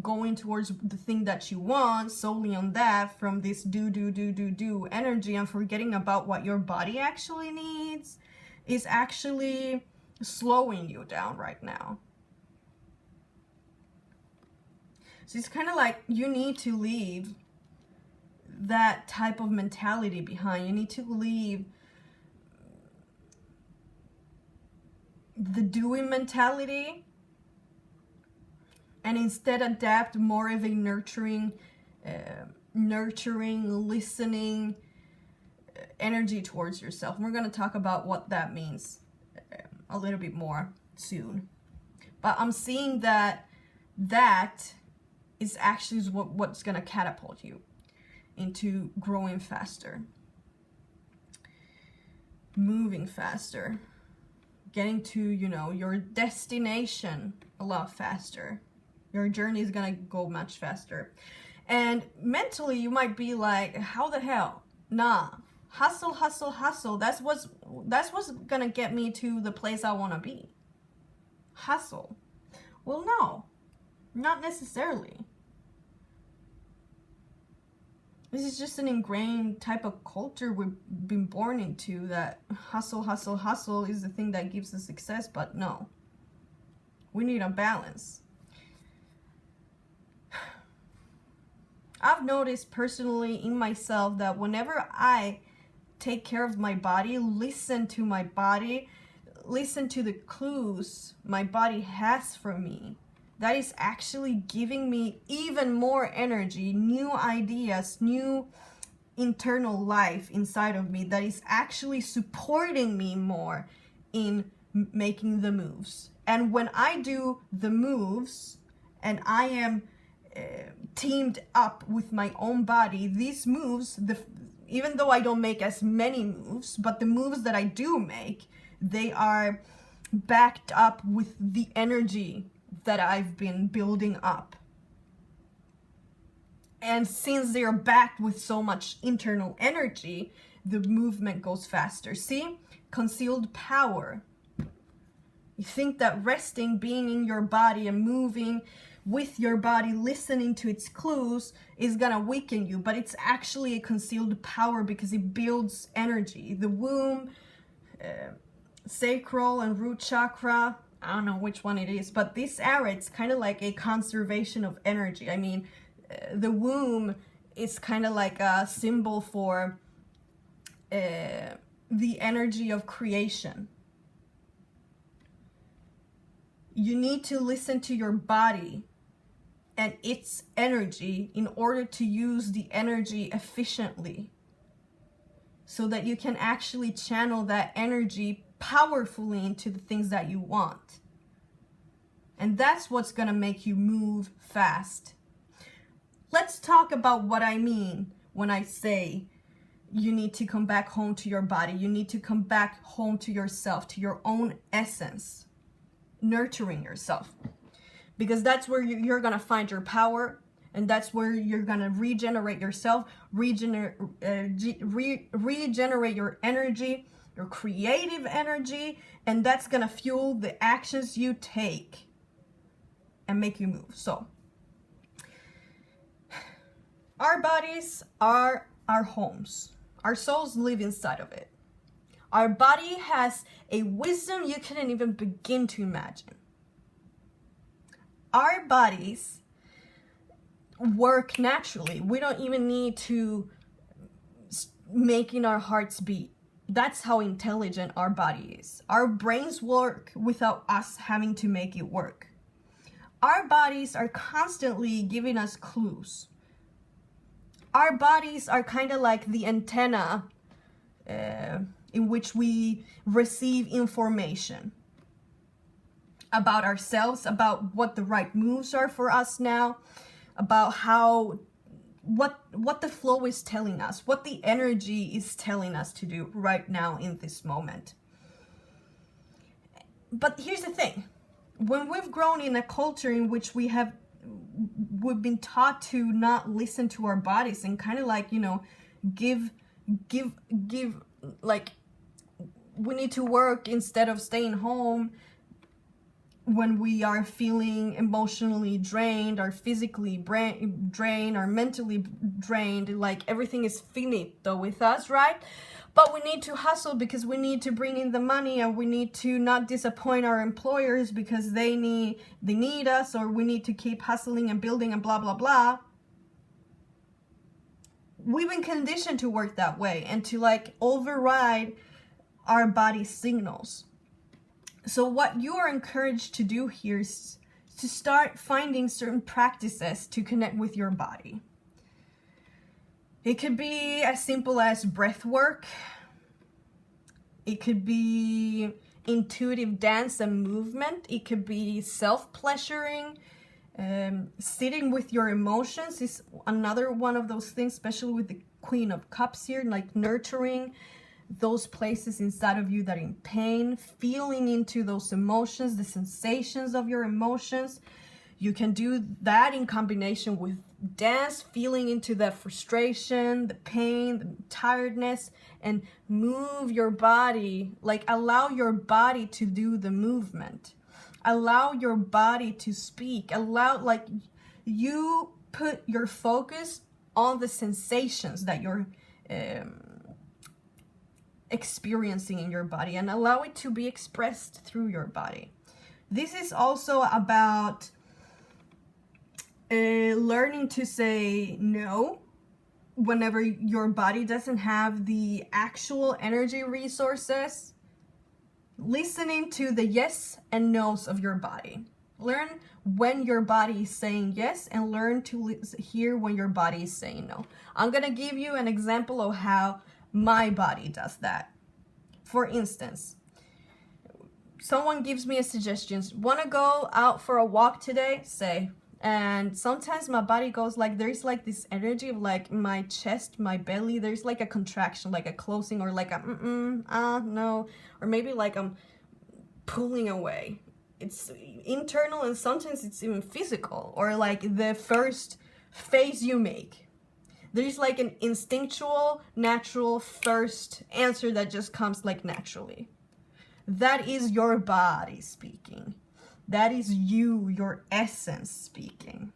going towards the thing that you want, solely on that, from this do energy, and forgetting about what your body actually needs, is actually slowing you down right now. So it's kind of like you need to leave that type of mentality behind. You need to leave the doing mentality and instead adapt more of a nurturing, listening energy towards yourself. And we're going to talk about what that means a little bit more soon. But I'm seeing that is actually what's going to catapult you into growing faster, moving faster, getting to, you know, your destination a lot faster. Your journey is going to go much faster. And mentally you might be like, how the hell? Nah, hustle. That's what's going to get me to the place I want to be. hustle. Well, no, not necessarily. This is just an ingrained type of culture we've been born into, that hustle, hustle, hustle is the thing that gives us success, but no. We need a balance. I've noticed personally in myself that whenever I take care of my body, listen to my body, listen to the clues my body has for me, that is actually giving me even more energy, new ideas, new internal life inside of me that is actually supporting me more in making the moves. And when I do the moves and I am teamed up with my own body, these moves, even though I don't make as many moves, but the moves that I do make, they are backed up with the energy that I've been building up. And since they're backed with so much internal energy, the movement goes faster. See? Concealed power. You think that resting, being in your body and moving with your body, listening to its clues, is gonna weaken you, but it's actually a concealed power because it builds energy. The womb, sacral and root chakra, I don't know which one it is, but this area, it's kind of like a conservation of energy. I mean, the womb is kind of like a symbol for the energy of creation. You need to listen to your body and its energy in order to use the energy efficiently, so that you can actually channel that energy powerfully into the things that you want. And that's what's gonna make you move fast. Let's talk about what I mean when I say you need to come back home to your body. You need to come back home to yourself, to your own essence, nurturing yourself. Because that's where you're gonna find your power, and that's where you're gonna regenerate yourself, regenerate your energy, your creative energy, and that's gonna fuel the actions you take and make you move. So, our bodies are our homes. Our souls live inside of it. Our body has a wisdom you couldn't even begin to imagine. Our bodies work naturally. We don't even need to making our hearts beat. That's how intelligent our body is. Our brains work without us having to make it work. Our bodies are constantly giving us clues. Our bodies are kind of like the antenna in which we receive information about ourselves, about what the right moves are for us now, about what the flow is telling us, what the energy is telling us to do right now in this moment. But here's the thing. When we've grown in a culture in which we've been taught to not listen to our bodies and kind of like, give like, we need to work instead of staying home when we are feeling emotionally drained, or physically drained, or mentally drained, like everything is finito with us, right? But we need to hustle because we need to bring in the money, and we need to not disappoint our employers because they need us, or we need to keep hustling and building and blah, blah, blah. We've been conditioned to work that way and to like override our body's signals. So what you are encouraged to do here is to start finding certain practices to connect with your body. It could be as simple as breath work. It could be intuitive dance and movement. It could be self-pleasuring. Sitting with your emotions is another one of those things, especially with the Queen of Cups here, like nurturing those places inside of you that are in pain, feeling into those emotions, the sensations of your emotions. You can do that in combination with dance, feeling into the frustration, the pain, the tiredness, and move your body, like allow your body to do the movement. Allow your body to speak. Allow, like, you put your focus on the sensations that you're experiencing in your body, and allow it to be expressed through your body. This is also about learning to say no whenever your body doesn't have the actual energy resources. Listening to the yes and no's of your body. Learn when your body is saying yes, and learn to hear when your body is saying no. I'm gonna give you an example of how my body does that. For instance, someone gives me a suggestion. Want to go out for a walk today? Say. And sometimes my body goes like, there's like this energy of like my chest, my belly, there's like a contraction, like a closing, or like a no, or maybe like I'm pulling away. It's internal, and sometimes it's even physical, or like the first face you make. There's like an instinctual, natural first answer that just comes like naturally. That is your body speaking. That is you, your essence speaking.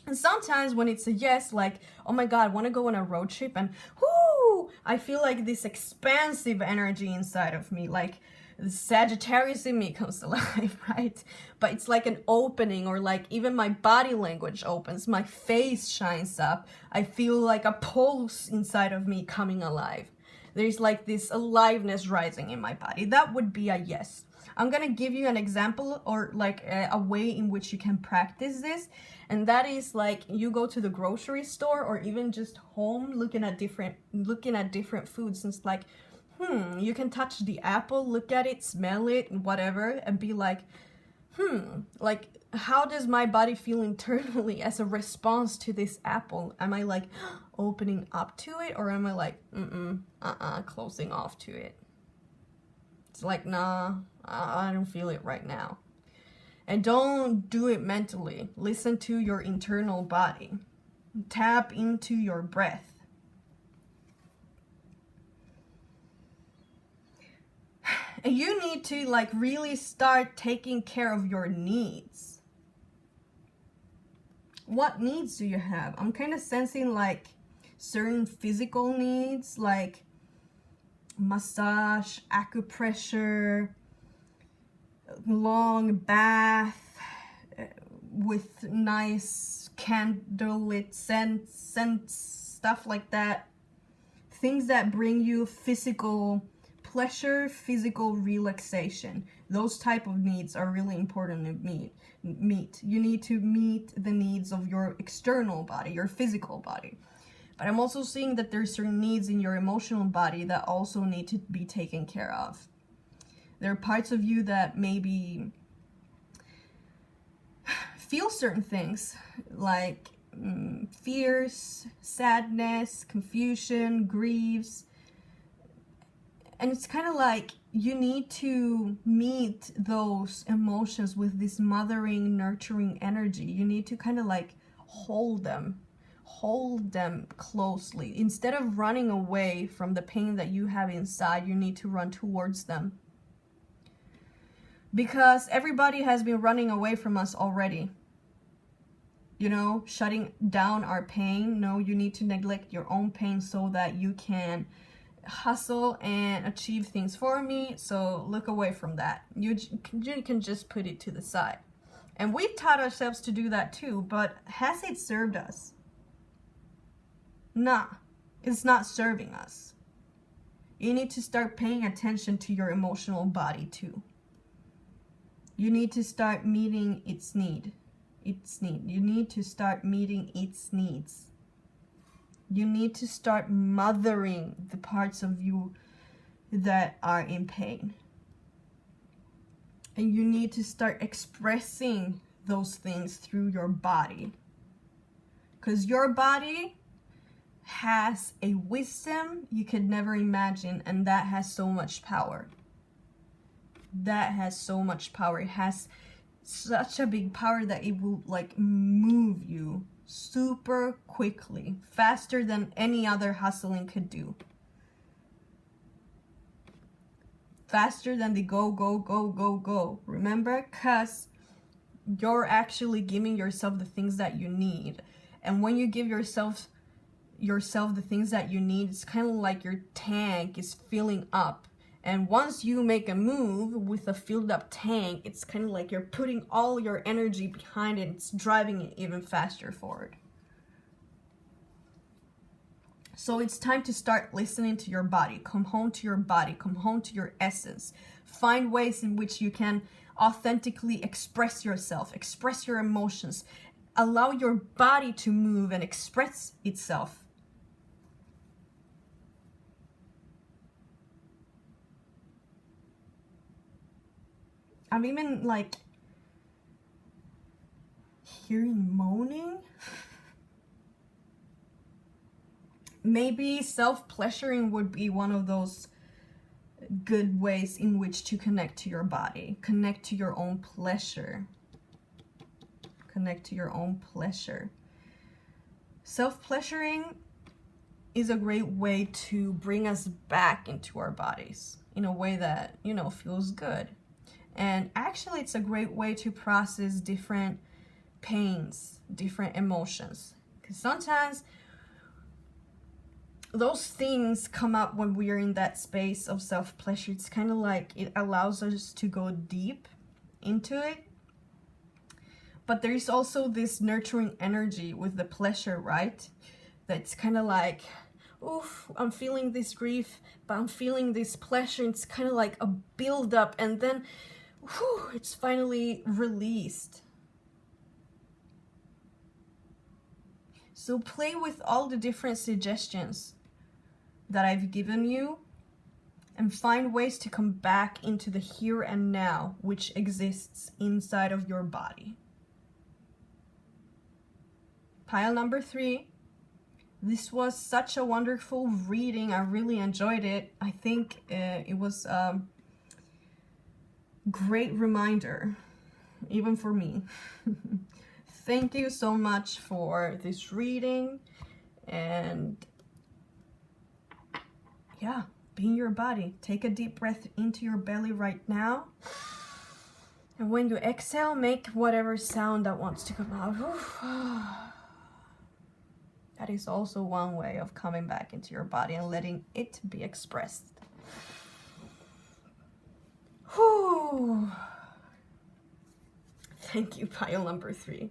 And sometimes when it's a yes, like, oh my God, I want to go on a road trip, and whoo, I feel like this expansive energy inside of me, like the Sagittarius in me comes alive, right? But it's like an opening, or like even my body language opens, my face shines up. I feel like a pulse inside of me coming alive. There's like this aliveness rising in my body. That would be a yes. I'm gonna give you an example, or like a way in which you can practice this, and that is like you go to the grocery store or even just home, looking at different foods, and it's like, you can touch the apple, look at it, smell it, whatever, and be like, like, how does my body feel internally as a response to this apple? Am I like opening up to it, or am I like closing off to it? It's like, nah, I don't feel it right now. And don't do it mentally. Listen to your internal body. Tap into your breath. And you need to like really start taking care of your needs. What needs do you have? I'm kind of sensing like certain physical needs, like massage, acupressure, long bath with nice candlelit scents, stuff like that. Things that bring you physical pleasure, physical relaxation. Those type of needs are really important to meet. You need to meet the needs of your external body, your physical body. But I'm also seeing that there's certain needs in your emotional body that also need to be taken care of. There are parts of you that maybe feel certain things, like fears, sadness, confusion, griefs. And it's kind of like you need to meet those emotions with this mothering, nurturing energy. You need to kind of like hold them closely. Instead of running away from the pain that you have inside, you need to run towards them. Because everybody has been running away from us already. You know, shutting down our pain. No, you need to neglect your own pain so that you can hustle and achieve things for me. So look away from that. You can just put it to the side. And we've taught ourselves to do that too, but has it served us? Nah, it's not serving us. You need to start paying attention to your emotional body too. You need to start meeting its need. You need to start meeting its needs. You need to start mothering the parts of you that are in pain. And you need to start expressing those things through your body. Because your body has a wisdom you could never imagine, and that has so much power. That has so much power. It has such a big power that it will like move you super quickly, faster than any other hustling could do. faster than the go, go, go, go, go. Remember? Because you're actually giving yourself the things that you need. And when you give yourself the things that you need, it's kind of like your tank is filling up. And once you make a move with a filled up tank, it's kind of like you're putting all your energy behind it. It's driving it even faster forward. So it's time to start listening to your body. Come home to your body. Come home to your essence. Find ways in which you can authentically express yourself, express your emotions. Allow your body to move and express itself. I'm even like hearing moaning. Maybe self-pleasuring would be one of those good ways in which to connect to your body. Connect to your own pleasure. Connect to your own pleasure. Self-pleasuring is a great way to bring us back into our bodies in a way that, you know, feels good. And actually, it's a great way to process different pains, different emotions. Because sometimes those things come up when we are in that space of self-pleasure. It's kind of like it allows us to go deep into it. But there is also this nurturing energy with the pleasure, right? That's kind of like, oof, I'm feeling this grief, but I'm feeling this pleasure. It's kind of like a build-up, and then whew, it's finally released. So play with all the different suggestions that I've given you and find ways to come back into the here and now, which exists inside of your body. Pile number 3. This was such a wonderful reading. I really enjoyed it. I think it was great reminder, even for me. Thank you so much for this reading, and yeah, be in your body. Take a deep breath into your belly right now, and when you exhale, make whatever sound that wants to come out. That is also one way of coming back into your body and letting it be expressed. Whew. Thank you, pile number 3.